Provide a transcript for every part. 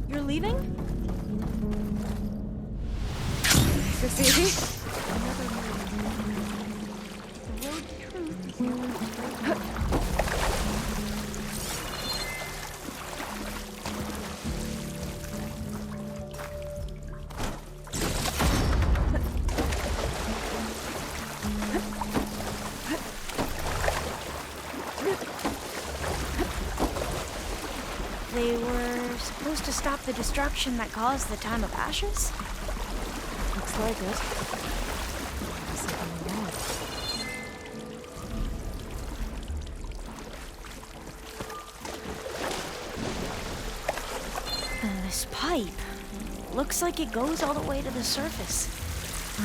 You're leaving? This easy? The road to truth is never straight. They were supposed to stop the destruction that caused the Time of Ashes? Looks like it. Something wrong. This pipe. Looks like it goes all the way to the surface.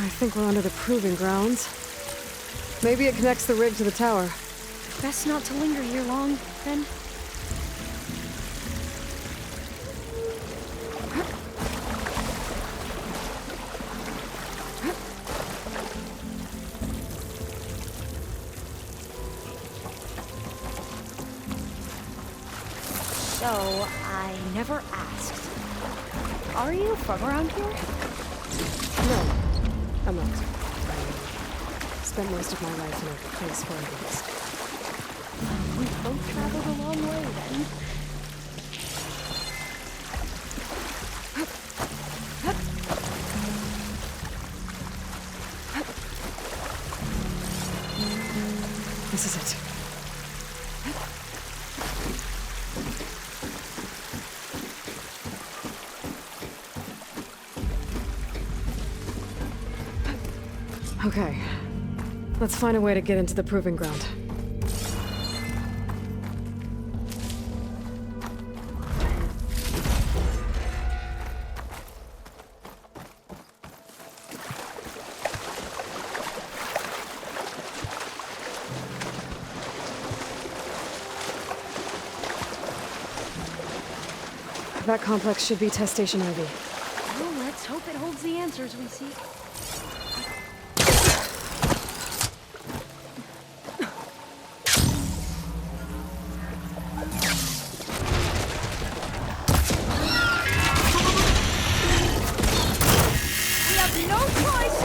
I think we're under the proving grounds. Maybe it connects the rig to the tower. Best not to linger here long, then. So, I never asked. Are you from around here? No, I'm not. I spent most of my life in a place far east. We both traveled a long way, then. This is it. Okay. Let's find a way to get into the proving ground. That complex should be test station Ivy. Well, let's hope it holds the answers we seek. We have no choice!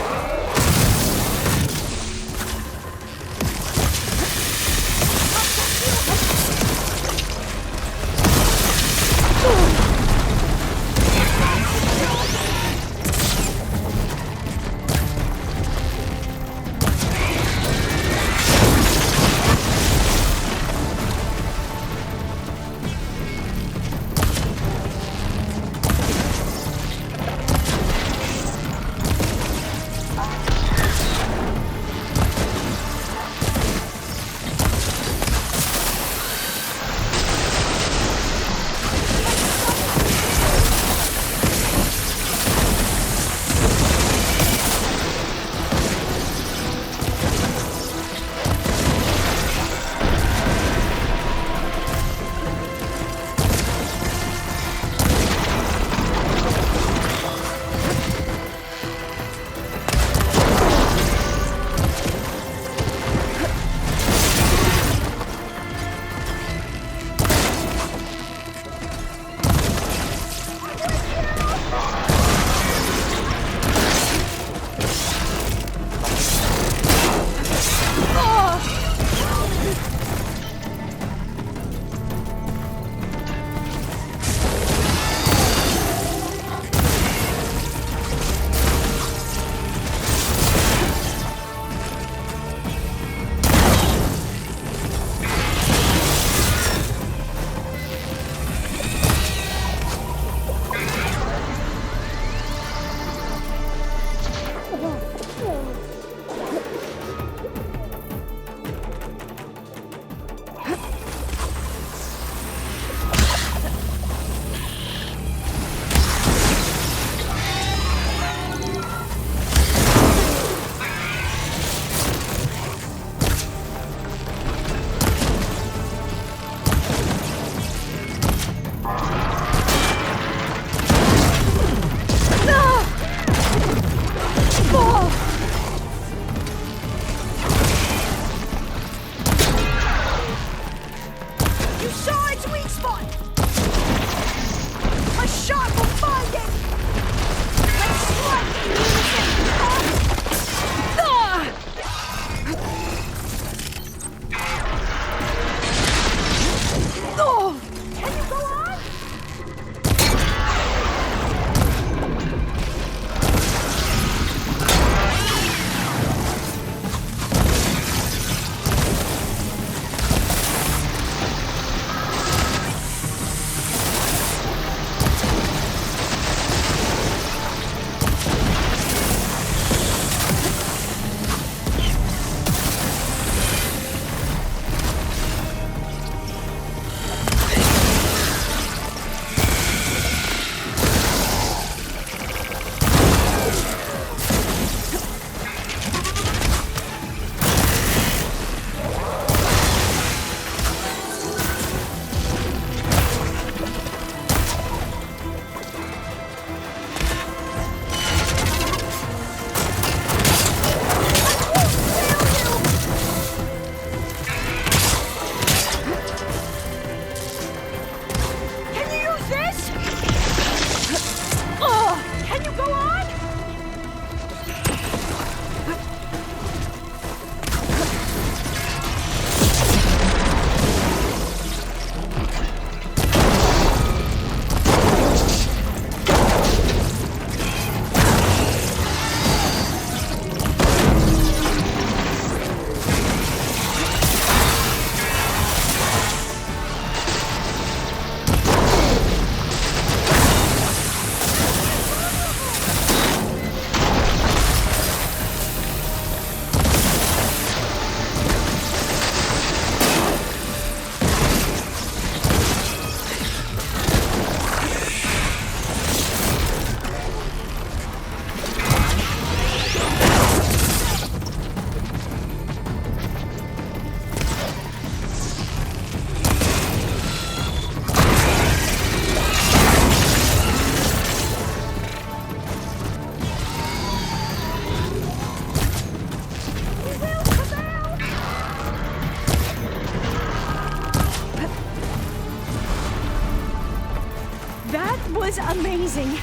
That was amazing.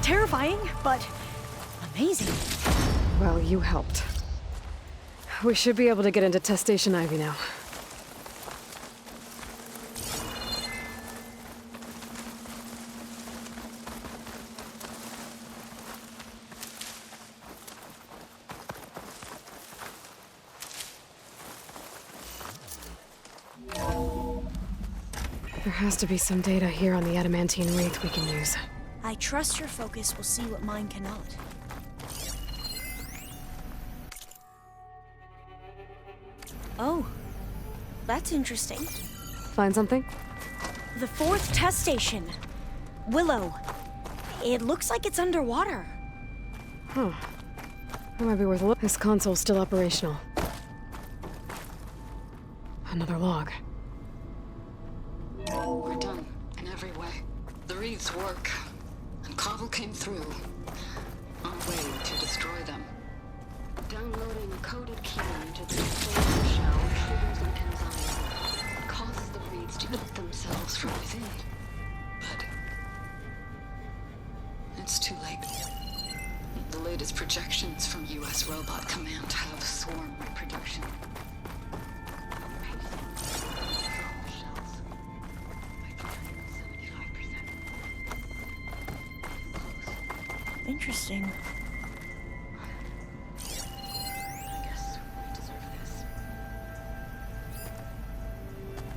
Terrifying, but amazing. Well, you helped. We should be able to get into Test Station Ivy now. There has to be some data here on the adamantine wraith we can use. I trust your focus will see what mine cannot. Oh, that's interesting. Find something? The 4th test station. Willow. It looks like it's underwater. Huh. That might be worth a look. This console's still operational. Another log. We're done, in every way. The wreaths work, and Cobble came through. On a way to destroy them. Downloading a coded key into the control shell triggers an enzyme. Causes the wreaths to eat themselves from within. But it's too late. The latest projections from US Robot Command have swarm reproduction. Interesting. I guess we deserve this.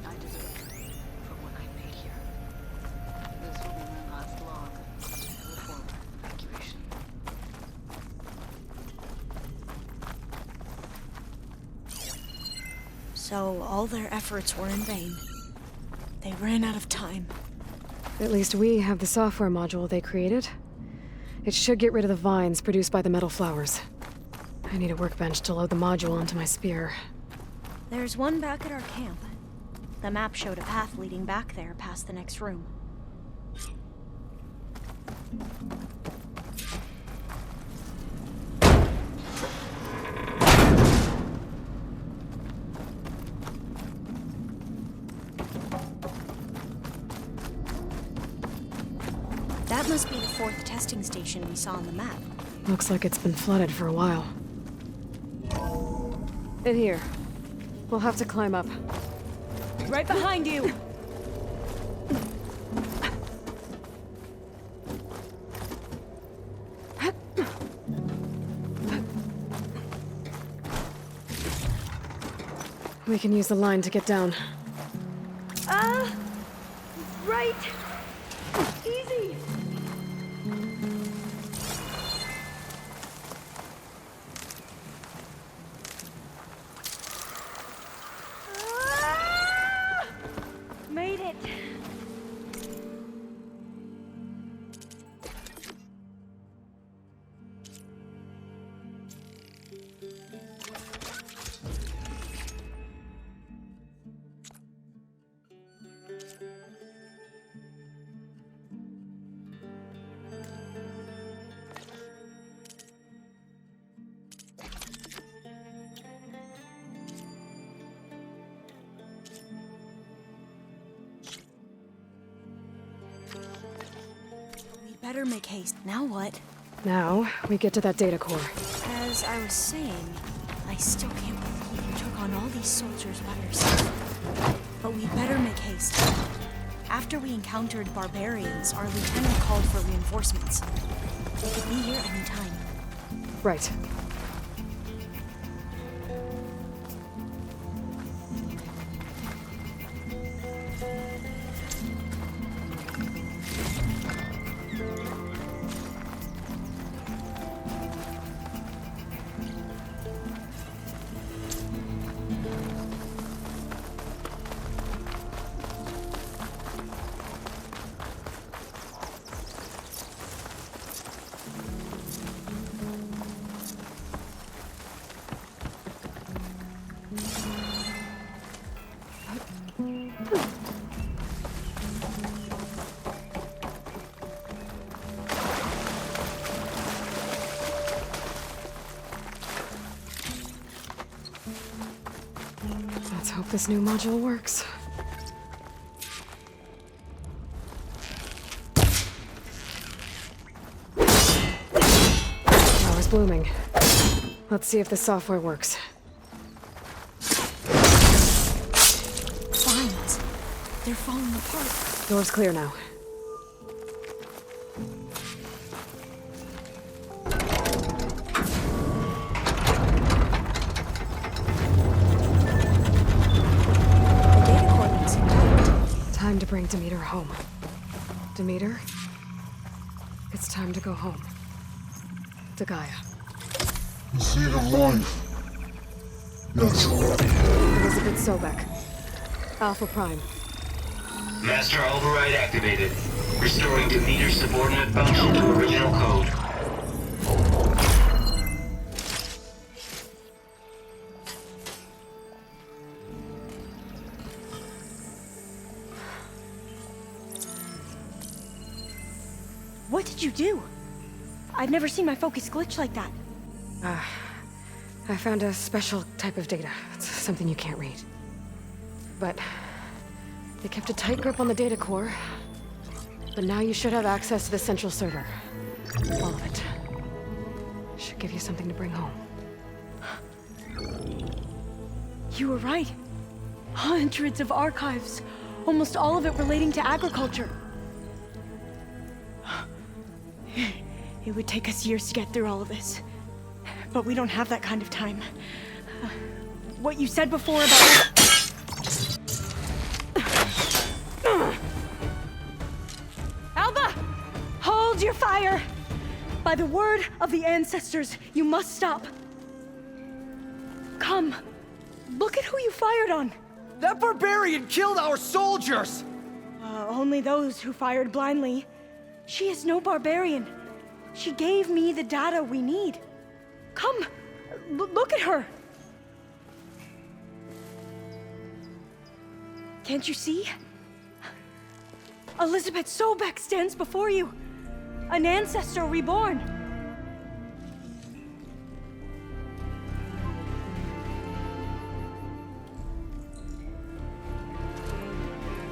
I deserve it for what I made here. This will be my last log before evacuation. So all their efforts were in vain. They ran out of time. At least we have the software module they created. It should get rid of the vines produced by the metal flowers. I need a workbench to load the module onto my spear. There's one back at our camp. The map showed a path leading back there past the next room. That must be the 4th testing station we saw on the map. Looks like it's been flooded for a while. In here. We'll have to climb up. Right behind you! We can use the line to get down. Right! Easy! Made it! Better make haste. Now what? Now, we get to that data core. As I was saying, I still can't believe you took on all these soldiers by yourself. But we better make haste. After we encountered barbarians, our lieutenant called for reinforcements. They could be here any time. Right. Let's hope this new module works. blooming. Let's see if the software works. Vines. They're falling apart. Door's clear now. The data core looks intact. Time to bring Demeter home. Demeter? It's time to go home. To Gaia. The seed of life. Natural. Elizabeth Sobek. Alpha Prime. Master override activated. Restoring Demeter's subordinate function to original code. What did you do? I've never seen my focus glitch like that. I found a special type of data. It's something you can't read. But they kept a tight grip on the data core. But now you should have access to the central server. All of it. Should give you something to bring home. You were right. Hundreds of archives. Almost all of it relating to agriculture. It would take us years to get through all of this. But we don't have that kind of time. What you said before about... Alba! Hold your fire! By the word of the ancestors, you must stop. Come. Look at who you fired on. That barbarian killed our soldiers! Only those who fired blindly. She is no barbarian. She gave me the data we need. Come, look at her. Can't you see? Elizabeth Sobek stands before you. An ancestor reborn.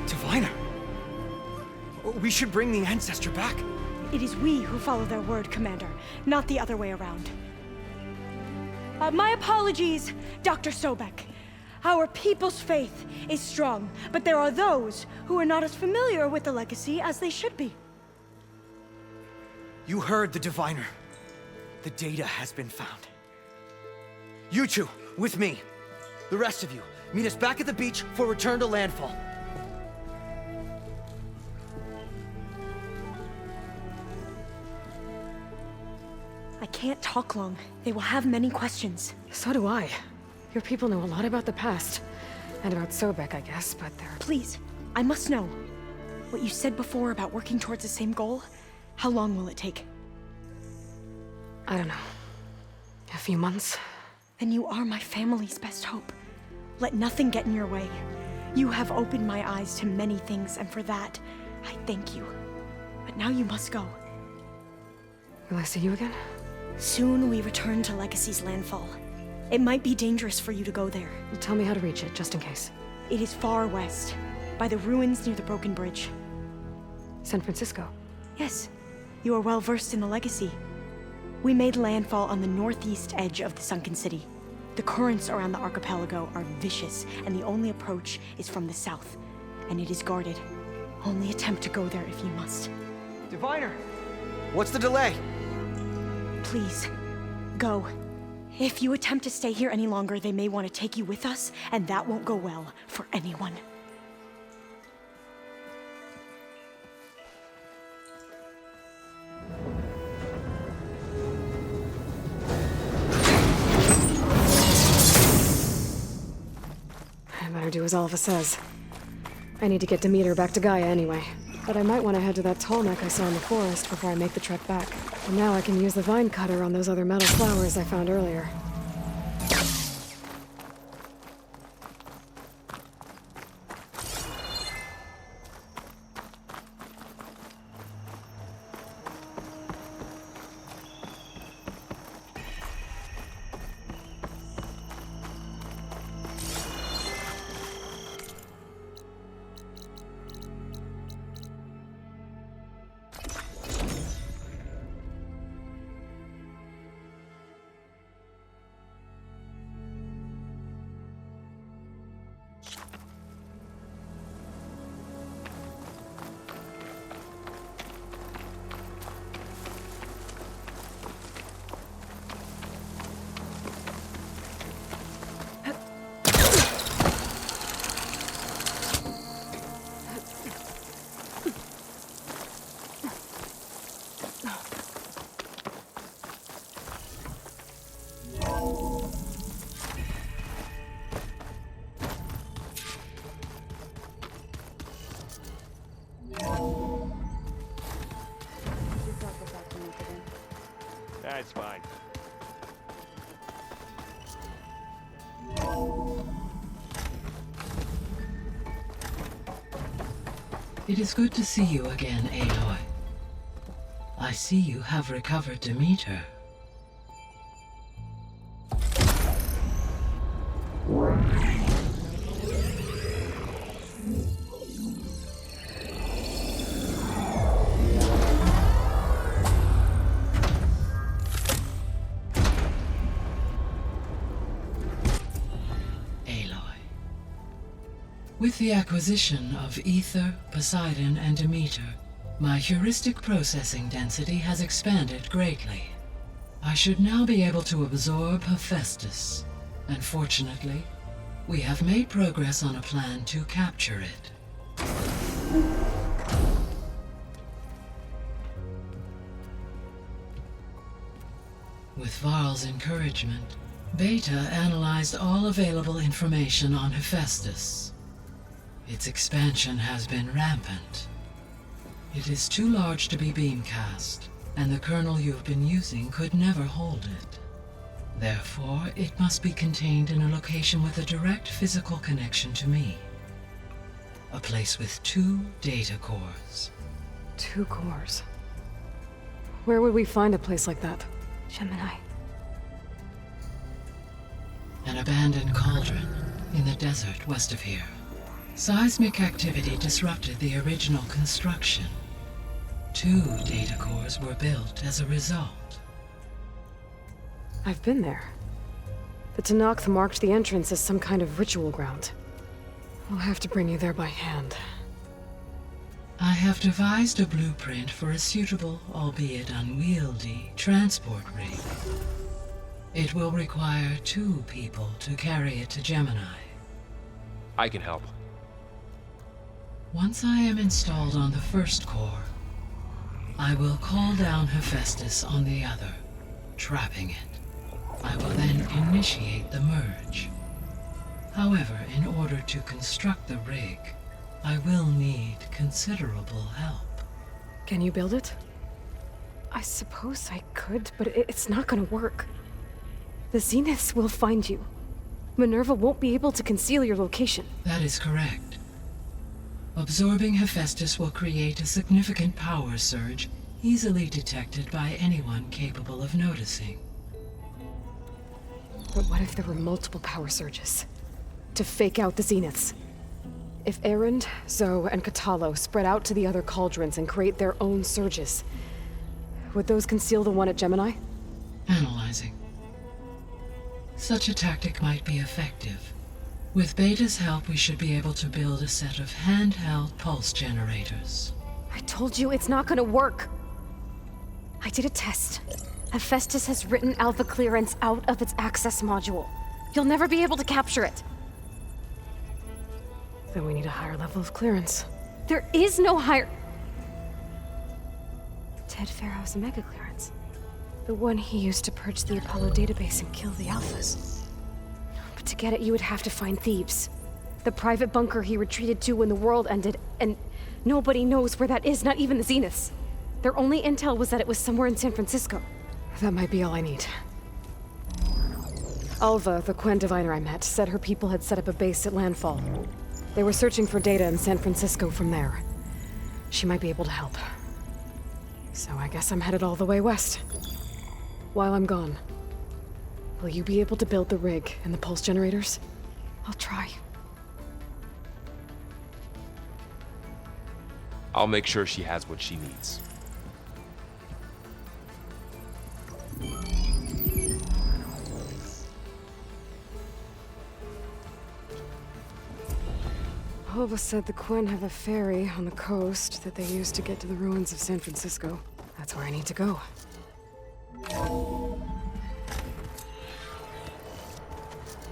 Diviner! We should bring the ancestor back. It is we who follow their word, Commander, not the other way around. My apologies, Dr. Sobek. Our people's faith is strong, but there are those who are not as familiar with the legacy as they should be. You heard the diviner. The data has been found. You two, with me. The rest of you, meet us back at the beach for return to landfall. I can't talk long. They will have many questions. So do I. Your people know a lot about the past. And about Sobek, I guess, but they're... Please, I must know. What you said before about working towards the same goal, how long will it take? I don't know. A few months? Then you are my family's best hope. Let nothing get in your way. You have opened my eyes to many things, and for that, I thank you. But now you must go. Will I see you again? Soon we return to Legacy's landfall. It might be dangerous for you to go there. Well, tell me how to reach it, just in case. It is far west, by the ruins near the broken bridge. San Francisco? Yes, you are well versed in the Legacy. We made landfall on the northeast edge of the sunken city. The currents around the archipelago are vicious, and the only approach is from the south, and it is guarded. Only attempt to go there if you must. Diviner! What's the delay? Please, go. If you attempt to stay here any longer, they may want to take you with us, and that won't go well for anyone. I better do as Alva says. I need to get Demeter back to Gaia anyway. But I might want to head to that tall neck I saw in the forest before I make the trek back. And now I can use the vine cutter on those other metal flowers I found earlier. That's fine. It is good to see you again, Aloy. I see you have recovered Demeter. With the acquisition of Ether, Poseidon, and Demeter, my heuristic processing density has expanded greatly. I should now be able to absorb Hephaestus, and fortunately, we have made progress on a plan to capture it. With Varl's encouragement, Beta analyzed all available information on Hephaestus. Its expansion has been rampant. It is too large to be beamcast, and the kernel you've been using could never hold it. Therefore, it must be contained in a location with a direct physical connection to me. A place with 2 data cores. 2 cores. Where would we find a place like that? Gemini. An abandoned cauldron in the desert west of here. Seismic activity disrupted the original construction. 2 data cores were built as a result. I've been there. The Tenakth marked the entrance as some kind of ritual ground. We'll have to bring you there by hand. I have devised a blueprint for a suitable, albeit unwieldy, transport rig. It will require 2 people to carry it to Gemini. I can help. Once I am installed on the first core, I will call down Hephaestus on the other, trapping it. I will then initiate the merge. However, in order to construct the rig, I will need considerable help. Can you build it? I suppose I could, but it's not gonna work. The Zeniths will find you. Minerva won't be able to conceal your location. That is correct. Absorbing Hephaestus will create a significant power surge, easily detected by anyone capable of noticing. But what if there were multiple power surges? To fake out the Zeniths? If Erend, Zoe, and Katalo spread out to the other cauldrons and create their own surges, would those conceal the one at Gemini? Analyzing. Such a tactic might be effective. With Beta's help, we should be able to build a set of handheld pulse generators. I told you it's not gonna work. I did a test. Hephaestus has written alpha clearance out of its access module. You'll never be able to capture it. Then we need a higher level of clearance. There is no higher... Ted Pharaoh's mega clearance. The one he used to purge the Apollo database and kill the alphas. But to get it, you would have to find Thebes. The private bunker he retreated to when the world ended, and nobody knows where that is, not even the Zeniths. Their only intel was that it was somewhere in San Francisco. That might be all I need. Alva, the Quen diviner I met, said her people had set up a base at Landfall. They were searching for data in San Francisco from there. She might be able to help. So I guess I'm headed all the way west. While I'm gone, will you be able to build the rig and the pulse generators? I'll try. I'll make sure she has what she needs. Alva said the Quen have a ferry on the coast that they use to get to the ruins of San Francisco. That's where I need to go.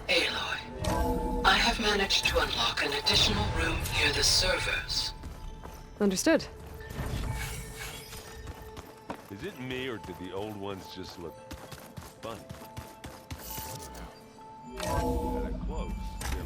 Aloy, I have managed to unlock an additional room near the servers. Understood. Is it me, or did the old ones just look funny? At a close, yeah.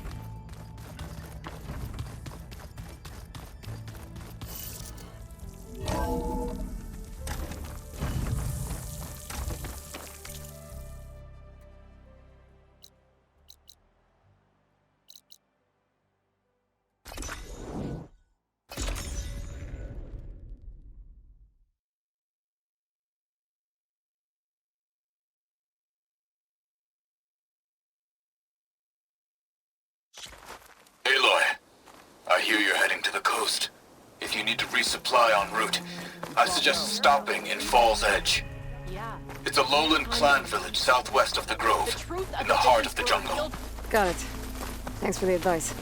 I hear you're heading to the coast. If you need to resupply en route, I suggest stopping in Fall's Edge. It's a lowland clan village southwest of the Grove, in the heart of the jungle. Got it. Thanks for the advice.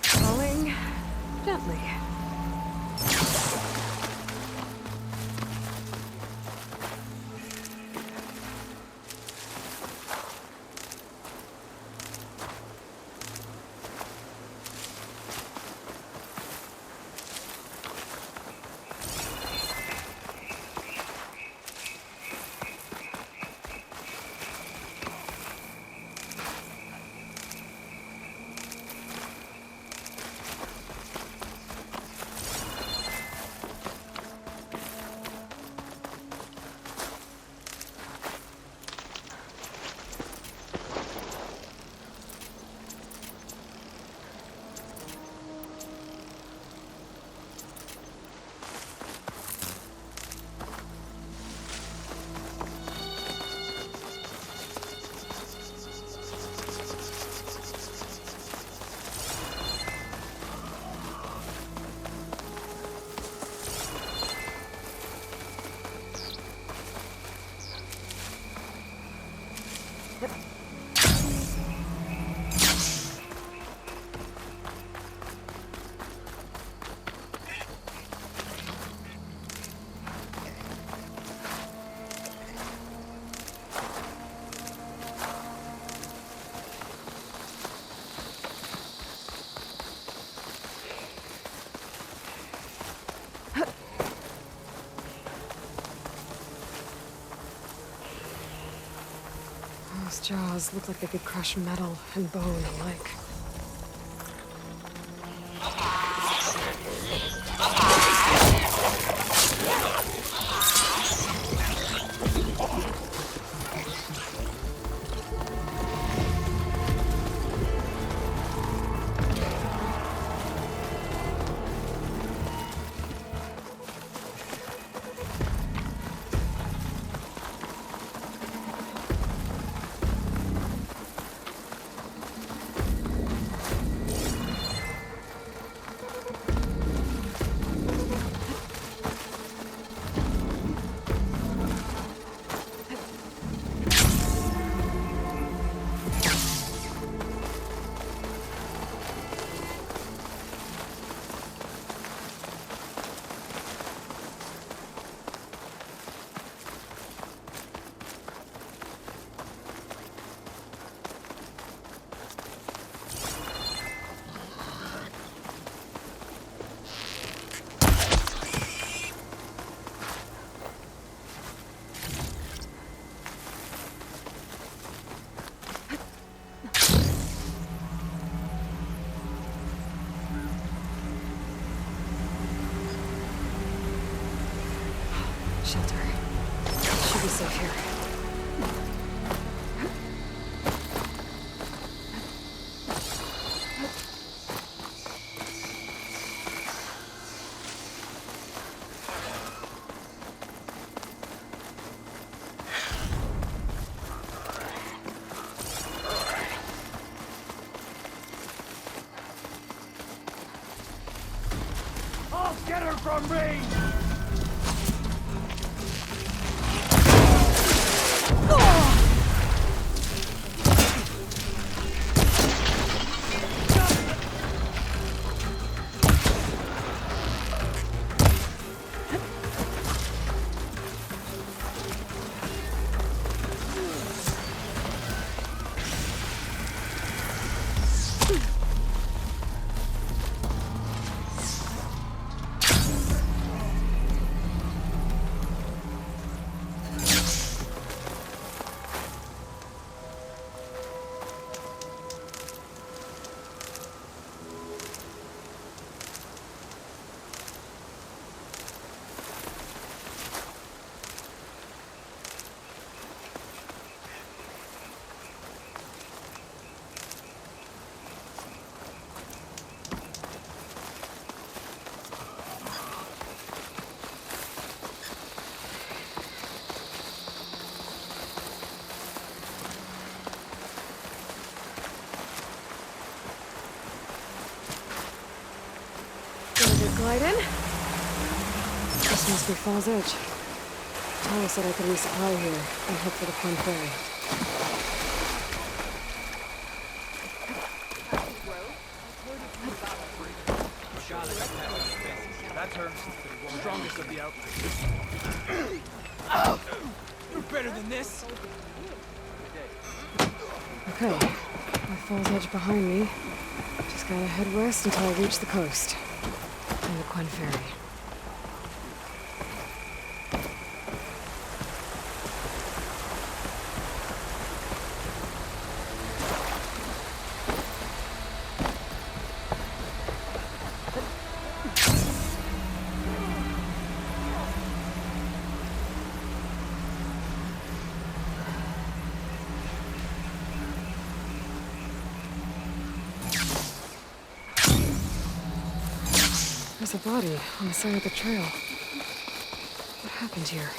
Falling gently. Those jaws look like they could crush metal and bone alike. Shelter. Should be safe here. I'll get her from range! Glide in. This must be Falls Edge. Tyler said I could resupply here and head for the Quinn Ferry. That's her. Strongest of the outfit. Oh, you're better than this. Okay, my Falls Edge behind me. Just gotta head west until I reach the coast. And the Quinn Ferry. There's a body on the side of the trail. What happened here?